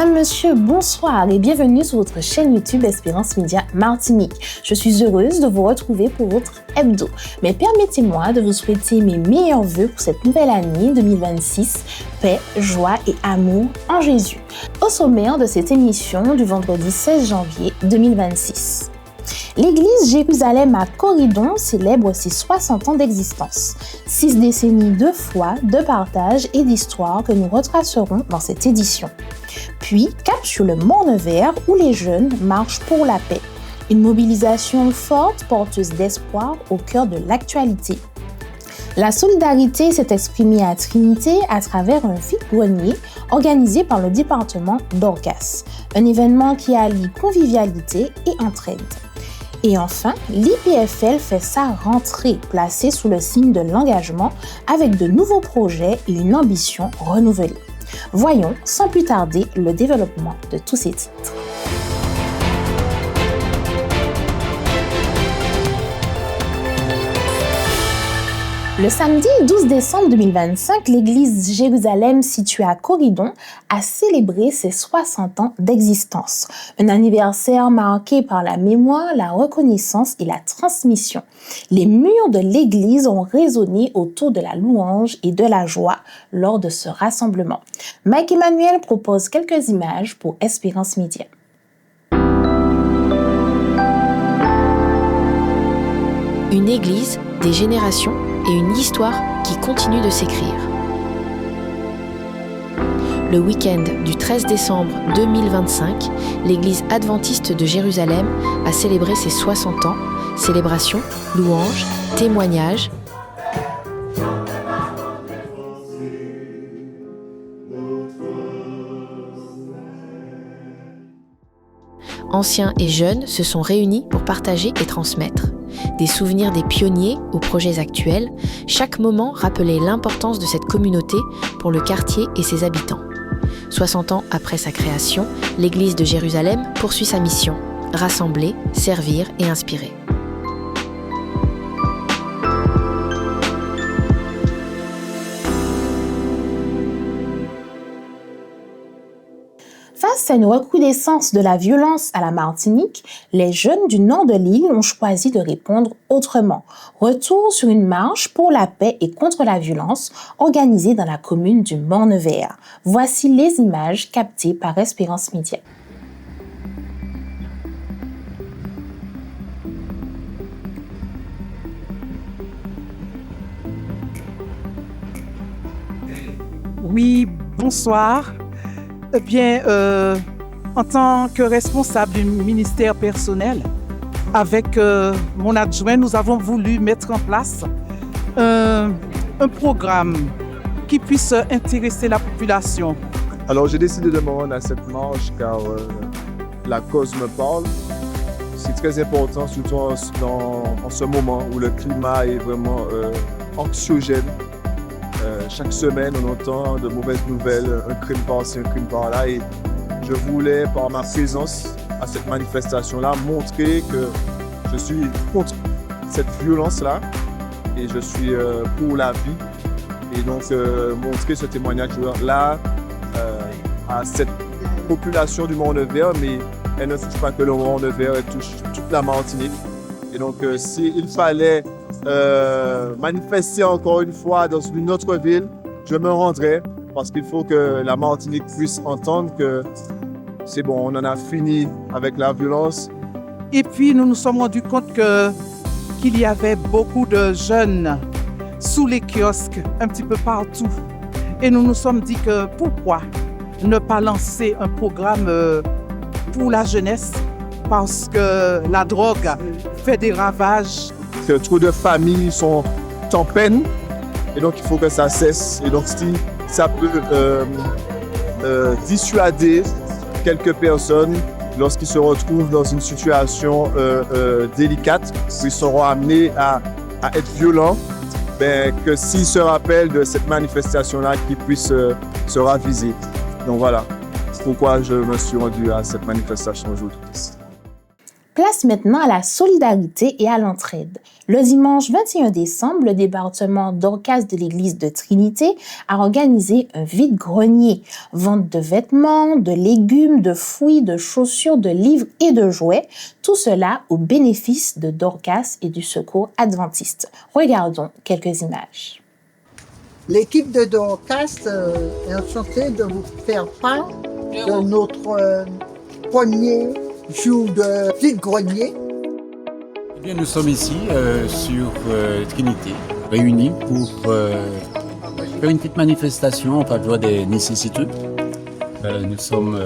Madame, Monsieur, bonsoir et bienvenue sur votre chaîne YouTube Espérance Média Martinique. Je suis heureuse de vous retrouver pour votre hebdo. Mais permettez-moi de vous souhaiter mes meilleurs vœux pour cette nouvelle année 2026. Paix, joie et amour en Jésus. Au sommaire de cette émission du vendredi 16 janvier 2026. L'église Jérusalem à Corridon célèbre ses 60 ans d'existence. 6 décennies de foi, de partage et d'histoire que nous retracerons dans cette édition. Puis, cap sur le Mont-Nevers où les jeunes marchent pour la paix. Une mobilisation forte, porteuse d'espoir au cœur de l'actualité. La solidarité s'est exprimée à Trinité à travers un vide-grenier organisé par le département d'Orcas. Un événement qui allie convivialité et entraide. Et enfin, l'IPFL fait sa rentrée, placée sous le signe de l'engagement avec de nouveaux projets et une ambition renouvelée. Voyons sans plus tarder le développement de tous ces titres. Le samedi 12 décembre 2025, l'église Jérusalem située à Corridon a célébré ses 60 ans d'existence. Un anniversaire marqué par la mémoire, la reconnaissance et la transmission. Les murs de l'église ont résonné autour de la louange et de la joie lors de ce rassemblement. Mike Emmanuel propose quelques images pour Espérance Média. Une église, des générations et une histoire qui continue de s'écrire. Le week-end du 13 décembre 2025, l'église adventiste de Jérusalem a célébré ses 60 ans, célébration, louanges, témoignages. Anciens et jeunes se sont réunis pour partager et transmettre. Des souvenirs des pionniers aux projets actuels, chaque moment rappelait l'importance de cette communauté pour le quartier et ses habitants. 60 ans après sa création, l'église de Jérusalem poursuit sa mission, rassembler, servir et inspirer. Face à une recrudescence de la violence à la Martinique, les jeunes du nord de l'île ont choisi de répondre autrement. Retour sur une marche pour la paix et contre la violence organisée dans la commune du Mont-Nevers. Voici les images captées par Espérance Média. Oui, bonsoir. Eh bien, en tant que responsable du ministère personnel, avec mon adjoint, nous avons voulu mettre en place un programme qui puisse intéresser la population. Alors, j'ai décidé de me rendre à cette marche car la cause me parle. C'est très important, surtout en ce moment où le climat est vraiment anxiogène. Chaque semaine, on entend de mauvaises nouvelles, un crime par-ci, un crime par-là. Et je voulais, par ma présence à cette manifestation-là, montrer que je suis contre cette violence-là et je suis pour la vie. Et donc, montrer ce témoignage-là à cette population du Mont-Nevers, mais elle ne touche pas que le Mont-Nevers, elle touche toute la Martinique. Et donc, s'il fallait manifester encore une fois dans une autre ville, je me rendrai parce qu'il faut que la Martinique puisse entendre que c'est bon, on en a fini avec la violence. Et puis nous nous sommes rendus compte qu'il y avait beaucoup de jeunes sous les kiosques, un petit peu partout. Et nous nous sommes dit que pourquoi ne pas lancer un programme pour la jeunesse, parce que la drogue fait des ravages. Que trop de familles sont en peine et donc il faut que ça cesse. Et donc si ça peut dissuader quelques personnes lorsqu'ils se retrouvent dans une situation délicate, où ils seront amenés à être violents, que s'ils se rappellent de cette manifestation-là, qu'ils puissent se raviser. Donc voilà pourquoi je me suis rendu à cette manifestation aujourd'hui. Place maintenant à la solidarité et à l'entraide. Le dimanche 21 décembre, le département d'Orcas de l'église de Trinité a organisé un vide-grenier. Vente de vêtements, de légumes, de fruits, de chaussures, de livres et de jouets. Tout cela au bénéfice de Dorcas et du Secours adventiste. Regardons quelques images. L'équipe de Dorcas est enchantée de vous faire part de notre premier jour de vide-grenier. Eh bien, nous sommes ici sur Trinité, réunis pour faire une petite manifestation en faveur des nécessiteux. Nous sommes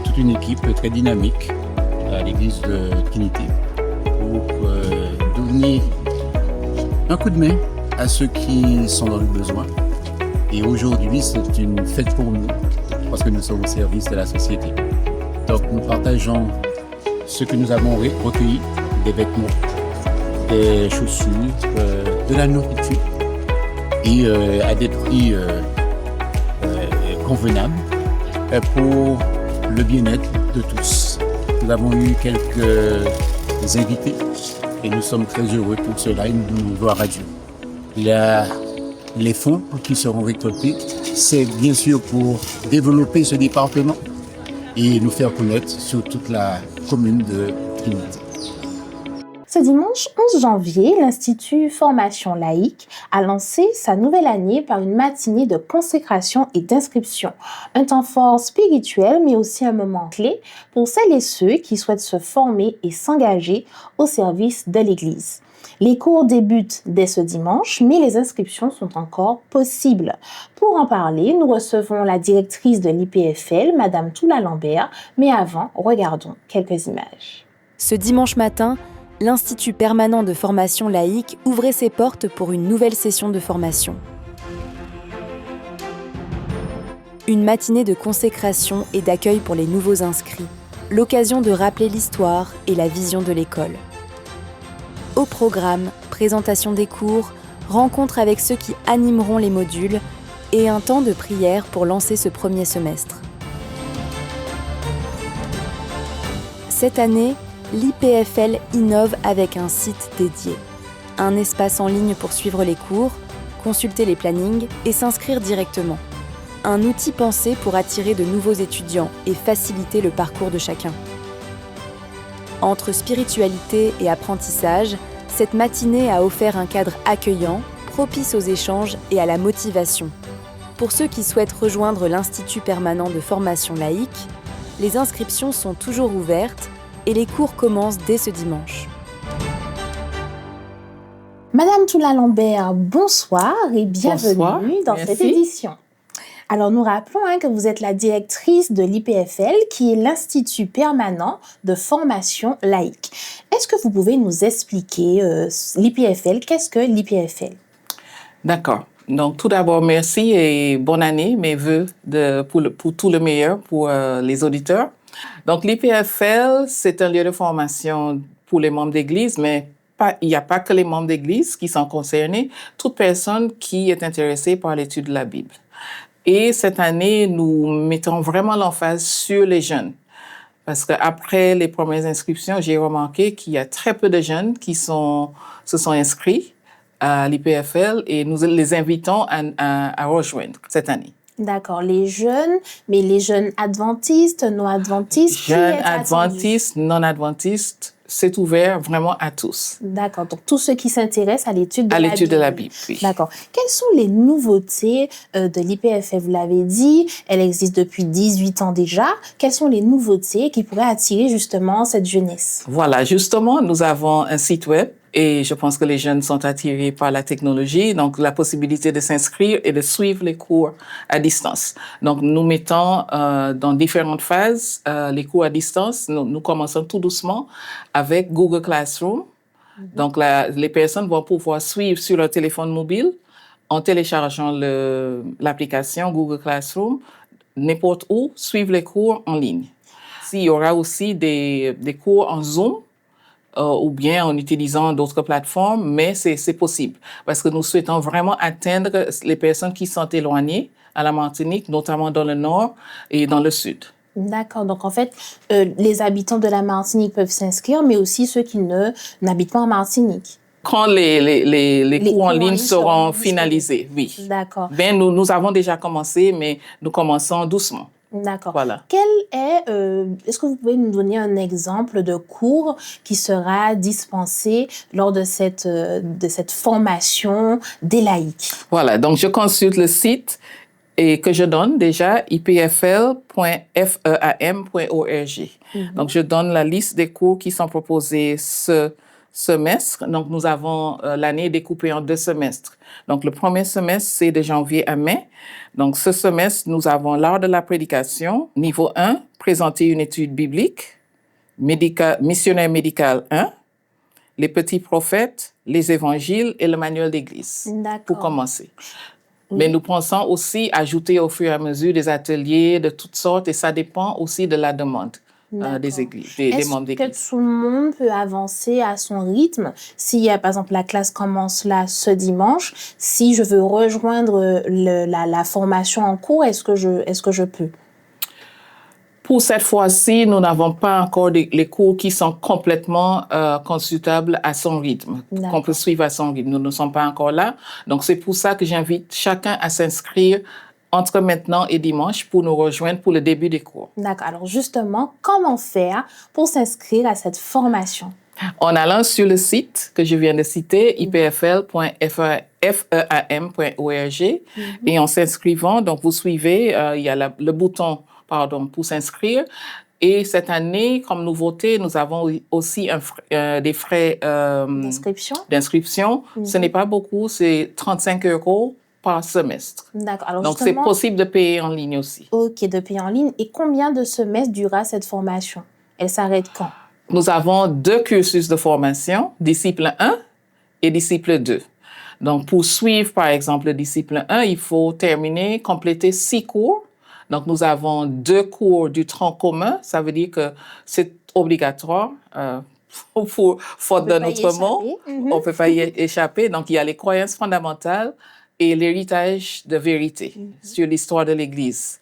toute une équipe très dynamique à l'église de Trinité pour donner un coup de main à ceux qui sont dans le besoin. Et aujourd'hui, c'est une fête pour nous parce que nous sommes au service de la société. Donc nous partageons ce que nous avons recueilli, des vêtements, des chaussures, de la nourriture et à des prix convenables pour le bien-être de tous. Nous avons eu quelques invités et nous sommes très heureux pour cela et nous donnons gloire à Dieu. Les fonds qui seront récoltés, c'est bien sûr pour développer ce département et nous faire connaître sur toute la commune de Trinité. Ce dimanche 11 janvier, l'Institut Formation Laïque a lancé sa nouvelle année par une matinée de consécration et d'inscription. Un temps fort spirituel, mais aussi un moment clé pour celles et ceux qui souhaitent se former et s'engager au service de l'Église. Les cours débutent dès ce dimanche, mais les inscriptions sont encore possibles. Pour en parler, nous recevons la directrice de l'IPFL, Madame Toula Lambert, mais avant, regardons quelques images. Ce dimanche matin, l'Institut permanent de formation laïque ouvrait ses portes pour une nouvelle session de formation. Une matinée de consécration et d'accueil pour les nouveaux inscrits, l'occasion de rappeler l'histoire et la vision de l'école. Au programme, présentation des cours, rencontre avec ceux qui animeront les modules et un temps de prière pour lancer ce premier semestre. Cette année, l'IPFL innove avec un site dédié, un espace en ligne pour suivre les cours, consulter les plannings et s'inscrire directement. Un outil pensé pour attirer de nouveaux étudiants et faciliter le parcours de chacun. Entre spiritualité et apprentissage, cette matinée a offert un cadre accueillant, propice aux échanges et à la motivation. Pour ceux qui souhaitent rejoindre l'Institut permanent de formation laïque, les inscriptions sont toujours ouvertes et les cours commencent dès ce dimanche. Madame Toula Lambert, bonsoir et bienvenue dans cette édition. Alors, nous rappelons que vous êtes la directrice de l'IPFL, qui est l'Institut permanent de formation laïque. Est-ce que vous pouvez nous expliquer l'IPFL? Qu'est-ce que l'IPFL? D'accord. Donc, tout d'abord, merci et bonne année. Mes vœux pour tout le meilleur pour les auditeurs. Donc, l'IPFL, c'est un lieu de formation pour les membres d'Église, mais il n'y a pas que les membres d'Église qui sont concernés. Toute personne qui est intéressée par l'étude de la Bible. Et cette année, nous mettons vraiment l'emphase sur les jeunes. Parce qu'après les premières inscriptions, j'ai remarqué qu'il y a très peu de jeunes qui se sont inscrits à l'IPFL et nous les invitons à rejoindre cette année. D'accord, les jeunes, mais les jeunes adventistes, non-adventistes? Jeunes adventistes, non-adventistes, c'est ouvert vraiment à tous. D'accord, donc tous ceux qui s'intéressent à l'étude de la Bible, oui. D'accord. Quelles sont les nouveautés de l'IPFL? Vous l'avez dit, elle existe depuis 18 ans déjà. Quelles sont les nouveautés qui pourraient attirer justement cette jeunesse? Voilà, justement, nous avons un site web et je pense que les jeunes sont attirés par la technologie, donc la possibilité de s'inscrire et de suivre les cours à distance. Donc, nous mettons dans différentes phases les cours à distance. Nous commençons tout doucement avec Google Classroom. Donc, les personnes vont pouvoir suivre sur leur téléphone mobile en téléchargeant l'application Google Classroom, n'importe où, suivre les cours en ligne. Il y aura aussi des cours en Zoom, ou bien en utilisant d'autres plateformes, mais c'est possible parce que nous souhaitons vraiment atteindre les personnes qui sont éloignées à la Martinique, notamment dans le nord et dans le sud. D'accord. Donc, en fait, les habitants de la Martinique peuvent s'inscrire, mais aussi ceux qui n'habitent pas en Martinique. Quand les cours en ligne seront finalisés, oui. D'accord. Ben, nous avons déjà commencé, mais nous commençons doucement. D'accord. Voilà. Est-ce que vous pouvez nous donner un exemple de cours qui sera dispensé lors de cette formation des laïcs? Voilà. Donc, je consulte le site et que je donne déjà, ipfl.feam.org. Donc, je donne la liste des cours qui sont proposés ce semestre. Donc, nous avons l'année découpée en 2 semestres. Donc, le premier semestre, c'est de janvier à mai. Donc, ce semestre, nous avons l'art de la prédication, niveau 1, présenter une étude biblique, missionnaire médical 1, les petits prophètes, les évangiles et le manuel d'église, pour commencer. Oui. Mais nous pensons aussi ajouter au fur et à mesure des ateliers de toutes sortes et ça dépend aussi de la demande. Des églises, des membres d'église. Est-ce que tout le monde peut avancer à son rythme? Si, par exemple, la classe commence là ce dimanche, si je veux rejoindre la formation en cours, est-ce que je peux? Pour cette fois-ci, nous n'avons pas encore les cours qui sont complètement consultables à son rythme, qu'on peut suivre à son rythme. Nous ne sommes pas encore là. Donc, c'est pour ça que j'invite chacun à s'inscrire entre maintenant et dimanche pour nous rejoindre pour le début des cours. D'accord. Alors justement, comment faire pour s'inscrire à cette formation? En allant sur le site que je viens de citer, ipfl.feam.org, et en s'inscrivant, donc vous suivez, il y a le bouton pour s'inscrire. Et cette année, comme nouveauté, nous avons aussi des frais d'inscription. Ce n'est pas beaucoup, c'est 35 € par semestre. D'accord. Alors donc, c'est possible de payer en ligne aussi. OK, de payer en ligne. Et combien de semestres durera cette formation? Elle s'arrête quand? Nous avons 2 cursus de formation, disciple 1 et disciple 2. Donc, pour suivre, par exemple, le disciple 1, il faut compléter 6 cours. Donc, nous avons 2 cours du tronc commun. Ça veut dire que c'est obligatoire. Faute de notre mot, on ne peut pas y échapper. Donc, il y a les croyances fondamentales et l'héritage de vérité sur l'histoire de l'Église.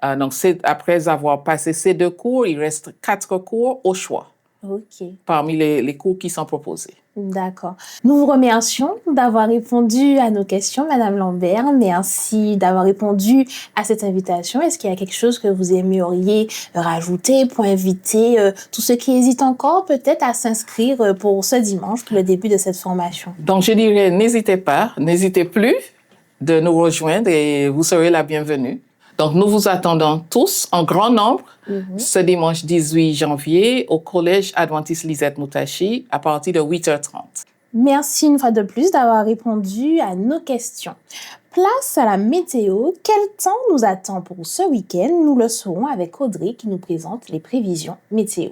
Donc, après avoir passé ces 2 cours, il reste 4 cours au choix. OK. Parmi les cours qui sont proposés. D'accord. Nous vous remercions d'avoir répondu à nos questions, Madame Lambert. Merci d'avoir répondu à cette invitation. Est-ce qu'il y a quelque chose que vous aimeriez rajouter pour inviter tous ceux qui hésitent encore peut-être à s'inscrire pour ce dimanche, pour le début de cette formation? Donc, je dirais, n'hésitez plus de nous rejoindre et vous serez la bienvenue. Donc, nous vous attendons tous en grand nombre ce dimanche 18 janvier au Collège Adventiste Lisette Moutachi à partir de 8h30. Merci une fois de plus d'avoir répondu à nos questions. Place à la météo. Quel temps nous attend pour ce week-end? Nous le saurons avec Audrey qui nous présente les prévisions météo.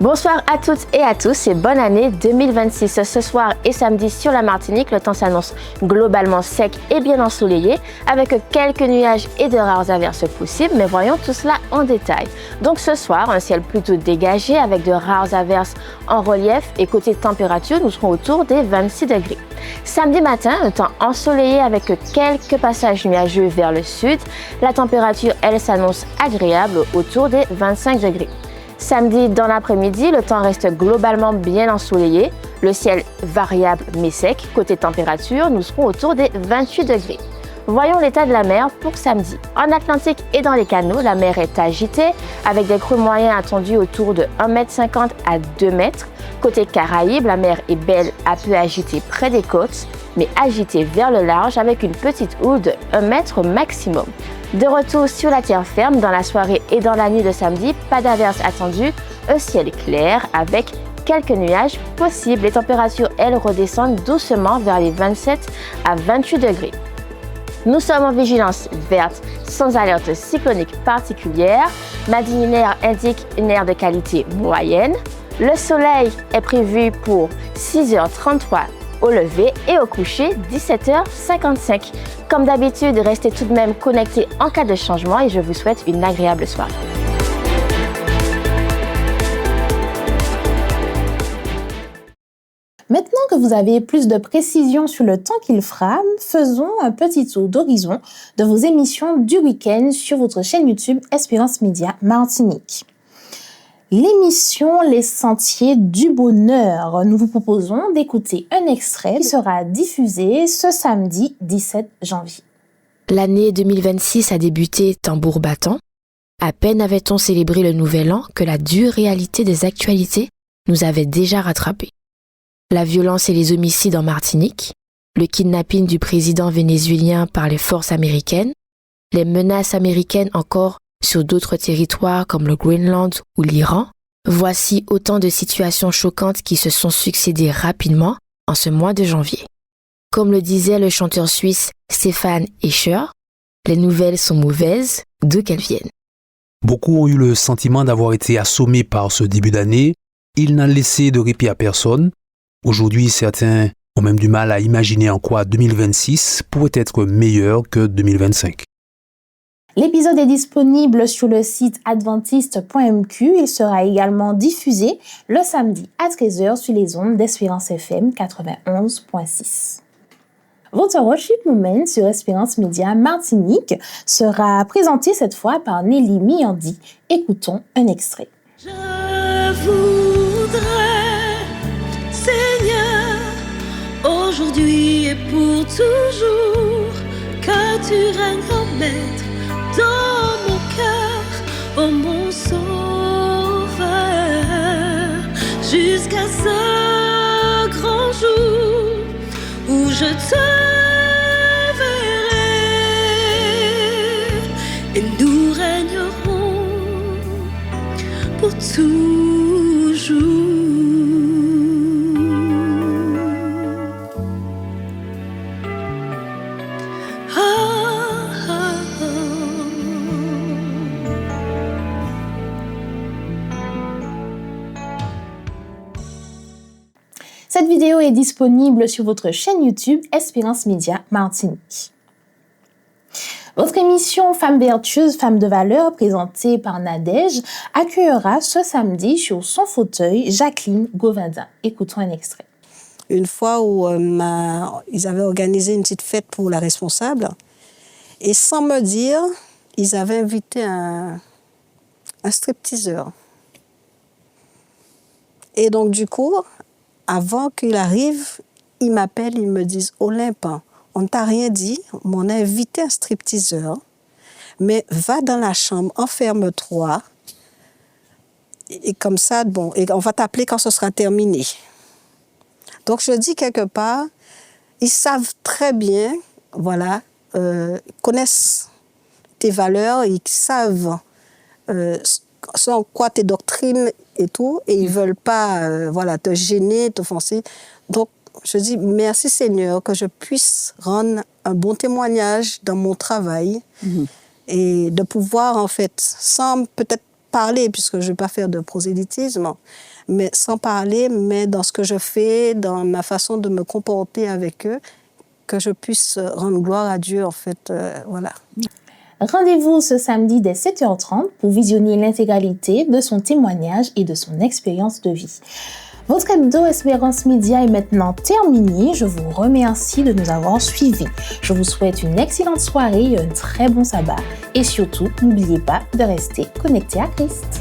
Bonsoir à toutes et à tous et bonne année 2026. Ce soir et samedi sur la Martinique, le temps s'annonce globalement sec et bien ensoleillé avec quelques nuages et de rares averses possibles, mais voyons tout cela en détail. Donc ce soir, un ciel plutôt dégagé avec de rares averses en relief et côté température, nous serons autour des 26 degrés. Samedi matin, un temps ensoleillé avec quelques passages nuageux vers le sud. La température, elle, s'annonce agréable autour des 25 degrés. Samedi, dans l'après-midi, le temps reste globalement bien ensoleillé. Le ciel variable mais sec. Côté température, nous serons autour des 28 degrés. Voyons l'état de la mer pour samedi. En Atlantique et dans les canaux, la mer est agitée avec des creux moyens attendus autour de 1,50 m à 2 m. Côté Caraïbes, la mer est belle à peu agitée près des côtes, mais agitée vers le large avec une petite houle de 1 m maximum. De retour sur la terre ferme dans la soirée et dans la nuit de samedi, pas d'averses attendues, un ciel clair avec quelques nuages possibles. Les températures, elles, redescendent doucement vers les 27 à 28 degrés. Nous sommes en vigilance verte, sans alerte cyclonique particulière. Madinière indique une aire de qualité moyenne. Le soleil est prévu pour 6h33 au lever et au coucher 17h55. Comme d'habitude, restez tout de même connectés en cas de changement et je vous souhaite une agréable soirée. que vous avez plus de précisions sur le temps qu'il fera, faisons un petit tour d'horizon de vos émissions du week-end sur votre chaîne YouTube Espérance Média Martinique. L'émission Les Sentiers du Bonheur. Nous vous proposons d'écouter un extrait qui sera diffusé ce samedi 17 janvier. L'année 2026 a débuté tambour battant. À peine avait-on célébré le nouvel an que la dure réalité des actualités nous avait déjà rattrapés. La violence et les homicides en Martinique, le kidnapping du président vénézuélien par les forces américaines, les menaces américaines encore sur d'autres territoires comme le Groenland ou l'Iran, voici autant de situations choquantes qui se sont succédées rapidement en ce mois de janvier. Comme le disait le chanteur suisse Stefan Escher, les nouvelles sont mauvaises d'où qu'elles viennent. Beaucoup ont eu le sentiment d'avoir été assommés par ce début d'année. Il n'a laissé de répit à personne. Aujourd'hui, certains ont même du mal à imaginer en quoi 2026 pourrait être meilleur que 2025. L'épisode est disponible sur le site adventiste.mq. Il sera également diffusé le samedi à 13h sur les ondes d'Espérance FM 91.6. Votre Worship Moment sur Espérance Média Martinique sera présenté cette fois par Nelly Miyandi. Écoutons un extrait. Je voudrais, Seigneur, aujourd'hui et pour toujours, que tu règnes en maître dans mon cœur, oh mon sauveur, jusqu'à ce grand jour où je te verrai et nous régnerons pour toujours. Cette vidéo est disponible sur votre chaîne YouTube Espérance Média Martinique. Votre émission Femmes vertueuses, femmes de valeur, présentée par Nadège, accueillera ce samedi sur son fauteuil Jacqueline Govindin. Écoutons un extrait. Une fois où ils avaient organisé une petite fête pour la responsable, et sans me dire, ils avaient invité un stripteaseur. Et donc du coup, avant qu'il arrive, ils m'appellent, ils me disent « Olympe, on ne t'a rien dit, mais on a invité un stripteaseur, mais va dans la chambre, enferme-toi, et comme ça, bon, et on va t'appeler quand ce sera terminé. » Donc je dis quelque part, ils savent très bien, voilà, connaissent tes valeurs, ils savent en quoi tes doctrines et tout, et ils ne veulent pas voilà, te gêner, t'offenser. Donc, je dis merci Seigneur que je puisse rendre un bon témoignage dans mon travail et de pouvoir, en fait, sans peut-être parler, puisque je ne vais pas faire de prosélytisme, mais sans parler, mais dans ce que je fais, dans ma façon de me comporter avec eux, que je puisse rendre gloire à Dieu, en fait, voilà. Rendez-vous ce samedi dès 7h30 pour visionner l'intégralité de son témoignage et de son expérience de vie. Votre hebdo Espérance Média est maintenant terminé. Je vous remercie de nous avoir suivis. Je vous souhaite une excellente soirée et un très bon sabbat. Et surtout, n'oubliez pas de rester connecté à Christ.